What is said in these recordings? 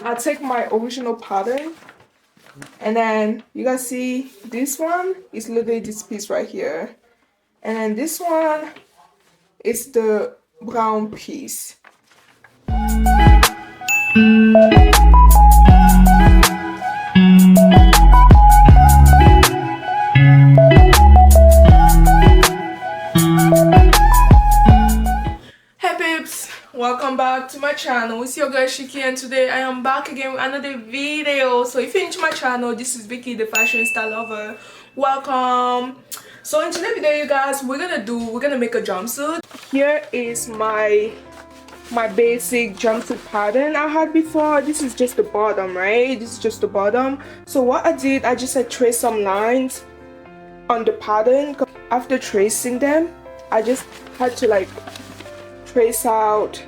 I take my original pattern, and then you guys see this one is literally this piece right here, and then this one is the brown piece. Hey peeps, welcome back to my channel. It's your girl Shiki, and today I am back again with another video. So if you're into my channel, this is Vicky, the fashion style lover. Welcome. So in today's video, you guys, we're gonna make a jumpsuit. Here is my basic jumpsuit pattern I had before. This is just the bottom, right? This is just the bottom. So what I did, I just traced some lines on the pattern. After tracing them, I just had to like trace out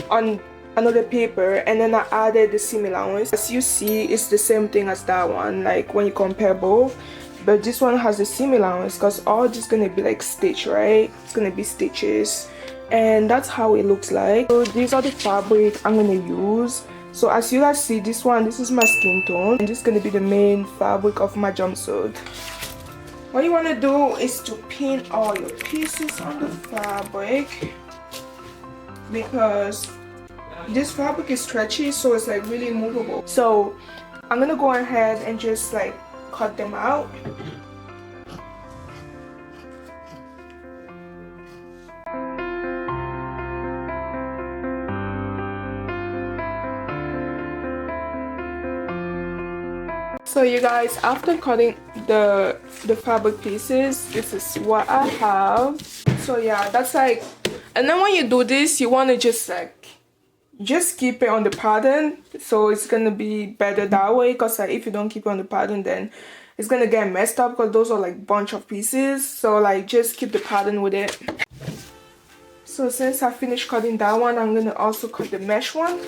on another paper, and then I added the seam allowance. As you see, it's the same thing as that one, like when you compare both, but this one has the seam allowance because all just gonna be like stitch, right? It's gonna be stitches, and that's how it looks like. So these are the fabric I'm gonna use. So as you guys see, this is my skin tone, and this is gonna be the main fabric of my jumpsuit. What you want to do is to pin all your pieces on the fabric, because this fabric is stretchy, so it's like really movable. So I'm gonna go ahead and just like cut them out. So you guys, after cutting the fabric pieces, this is what I have. So yeah, that's like, and then when you do this, you want to just keep it on the pattern, so it's gonna be better that way. Because like, if you don't keep it on the pattern, then it's gonna get messed up, because those are like bunch of pieces. So like, just keep the pattern with it. So since I finished cutting that one, I'm gonna also cut the mesh one.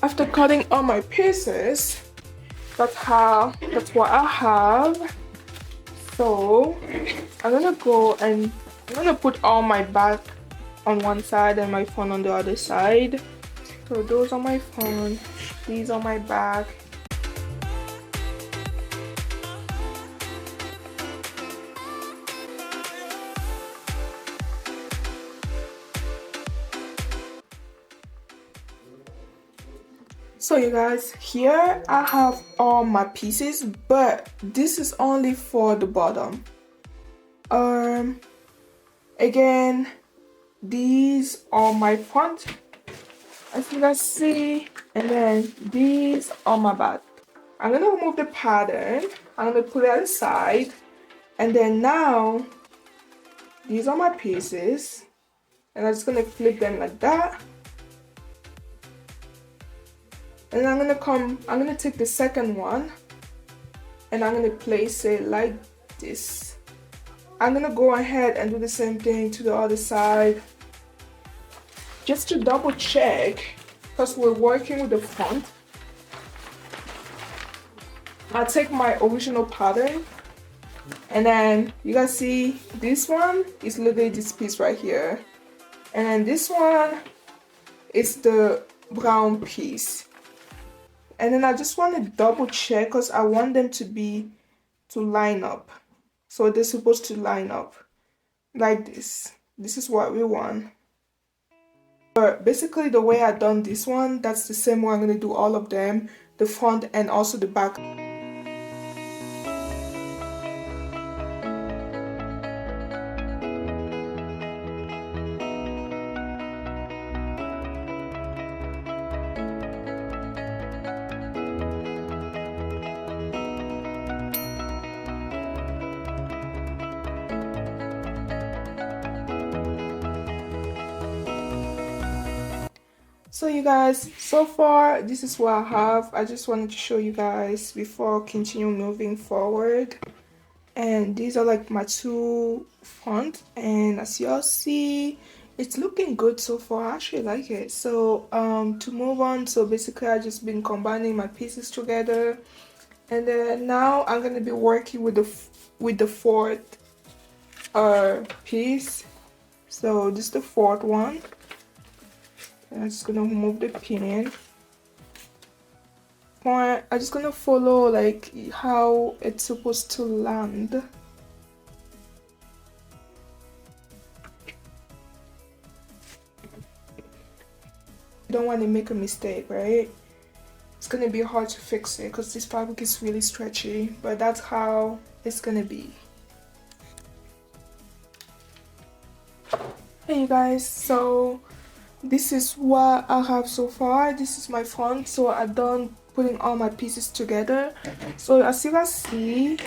After cutting all my pieces, that's what I have. So I'm gonna go and I'm gonna put all my back on one side and my front on the other side. So those are my front, these are my back. So you guys, here I have all my pieces, but this is only for the bottom. Again, these are my front, as you guys see, and then these are my back. I'm gonna remove the pattern, I'm gonna put it aside, and then now these are my pieces, and I'm just gonna flip them like that. And I'm gonna take the second one and I'm gonna place it like this. I'm gonna go ahead and do the same thing to the other side, just to double check, because we're working with the front. I take my original pattern, and then you guys see this one is literally this piece right here, and then this one is the brown piece. And then I just want to double check, because I want them to line up. So they're supposed to line up like this. This is what we want. But basically the way I done this one, that's the same way I'm going to do all of them, the front and also the back. So you guys, so far this is what I have. I just wanted to show you guys before continue moving forward. And these are like my two front, and as y'all see, It's looking good so far. I actually like it. So to move on, so basically I just been combining my pieces together, and then now I'm gonna be working with the fourth piece. So this is the fourth one. I'm just gonna remove the pin. I'm just gonna follow like how it's supposed to land. You don't want to make a mistake, right? It's gonna be hard to fix it because this fabric is really stretchy, but that's how it's gonna be. Hey you guys, so this is what I have so far. This is my front, so I'm done putting all my pieces together. So as you guys see,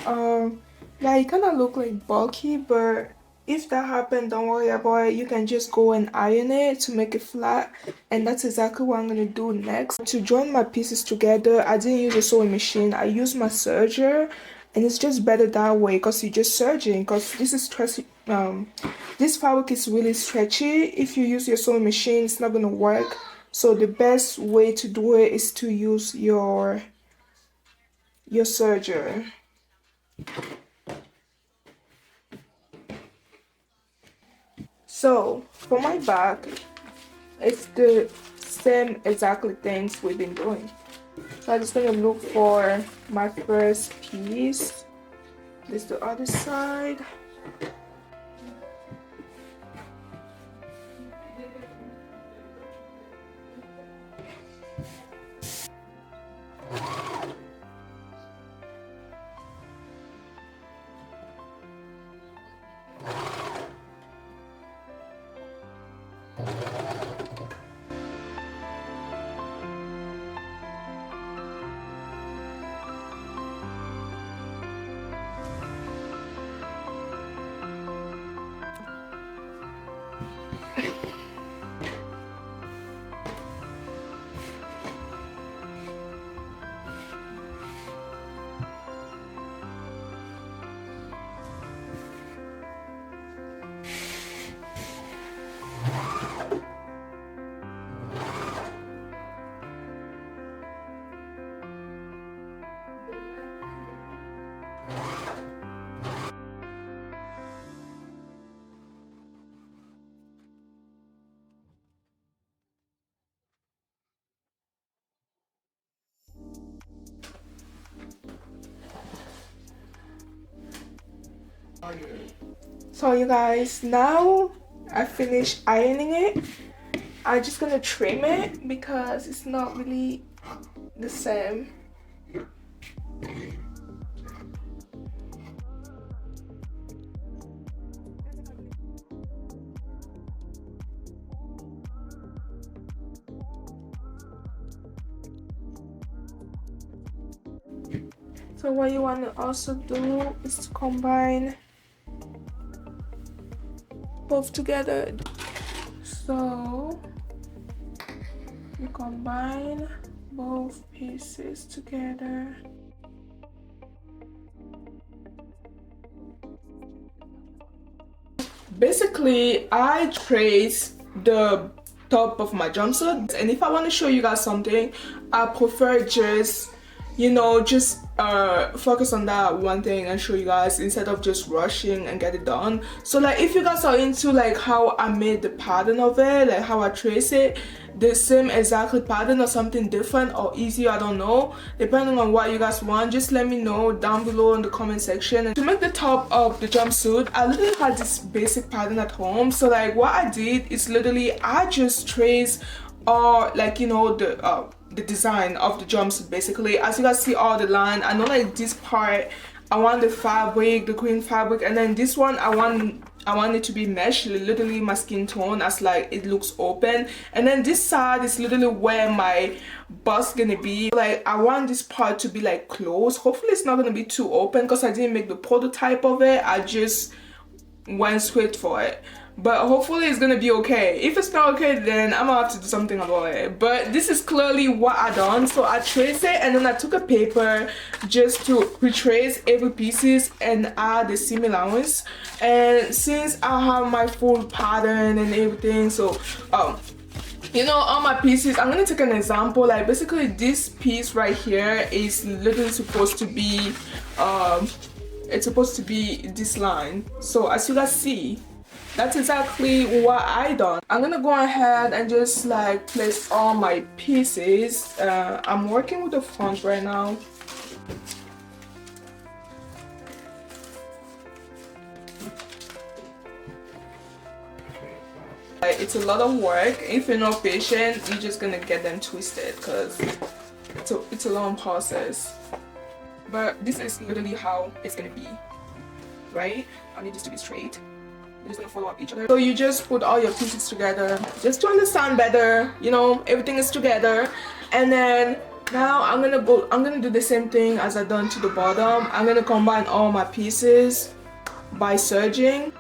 yeah, it kind of look like bulky, but if that happened, don't worry about it. You can just go and iron it to make it flat, and that's exactly what I'm gonna do next. To join my pieces together, I didn't use a sewing machine. I used my serger, and it's just better that way because you're just serging. Because this is stretchy. This fabric is really stretchy. If you use your sewing machine, it's not gonna work. So the best way to do it is to use your serger. So for my back, it's the same exactly things we've been doing. So I'm just gonna look for my first piece. This is the other side. So you guys, now I finished ironing it. I'm just gonna trim it because it's not really the same. So what you want to also do is to combine both together. So you combine both pieces together. Basically, I trace the top of my jumpsuit, and if I want to show you guys something, I prefer just, you know, just focus on that one thing and show you guys instead of just rushing and get it done. So like if you guys are into like how I made the pattern of it, like how I trace it, the same exactly pattern or something different or easier, I don't know, depending on what you guys want, just let me know down below in the comment section. And to make the top of the jumpsuit, I literally had this basic pattern at home. So like what I did is literally I just traced or like, you know, the design of the jumpsuit. Basically, as you guys see all the line, I know like this part I want the fabric, the green fabric, and then this one I want it to be mesh, literally my skin tone, as like it looks open, and then this side is literally where my bust gonna be. Like I want this part to be like closed. Hopefully it's not gonna be too open because I didn't make the prototype of it, I just went straight for it. but hopefully it's gonna be okay. If it's not okay, then I'm gonna have to do something about it. But this is clearly what I done. So I traced it, and then I took a paper just to retrace every pieces and add the seam allowance. And since I have my full pattern and everything, so you know, all my pieces, I'm gonna take an example. Like basically this piece right here is literally supposed to be it's supposed to be this line. So as you guys see, that's exactly what I done. I'm gonna go ahead and just like place all my pieces. I'm working with the front right now. It's a lot of work. If you're not patient, you're just gonna get them twisted because it's a long process. But this is literally how it's gonna be, right? I need this to be straight. They're just gonna follow up each other. So you just put all your pieces together just to understand better, you know, everything is together. And then now I'm gonna do the same thing as I done to the bottom. I'm gonna combine all my pieces by serging.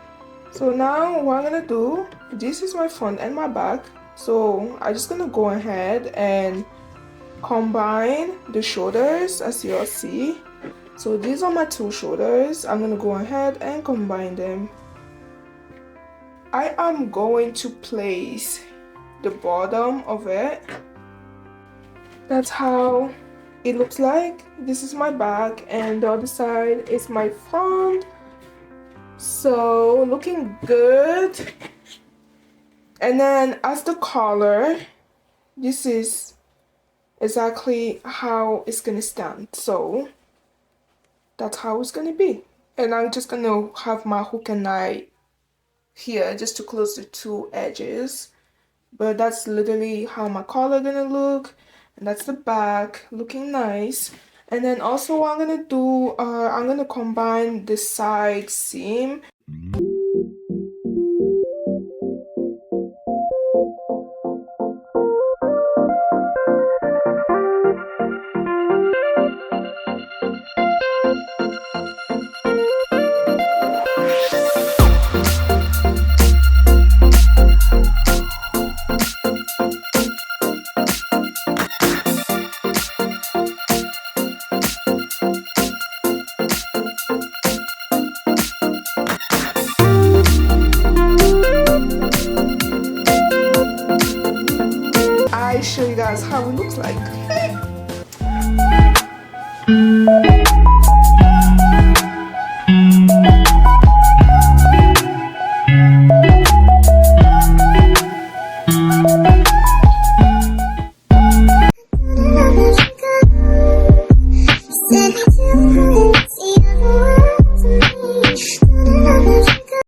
So now what I'm gonna do, this is my front and my back. So I'm just gonna go ahead and combine the shoulders as you all see. So these are my two shoulders. I'm gonna go ahead and combine them. I am going to place the bottom of it. That's how it looks like. This is my back and the other side is my front. So looking good. And then as the collar, this is exactly how it's gonna stand. So that's how it's gonna be. And I'm just gonna have my hook and eye here just to close the two edges. But that's literally how my collar gonna look. And that's the back looking nice. And then also what I'm gonna do, I'm gonna combine the side seam. Show you guys how it looks like.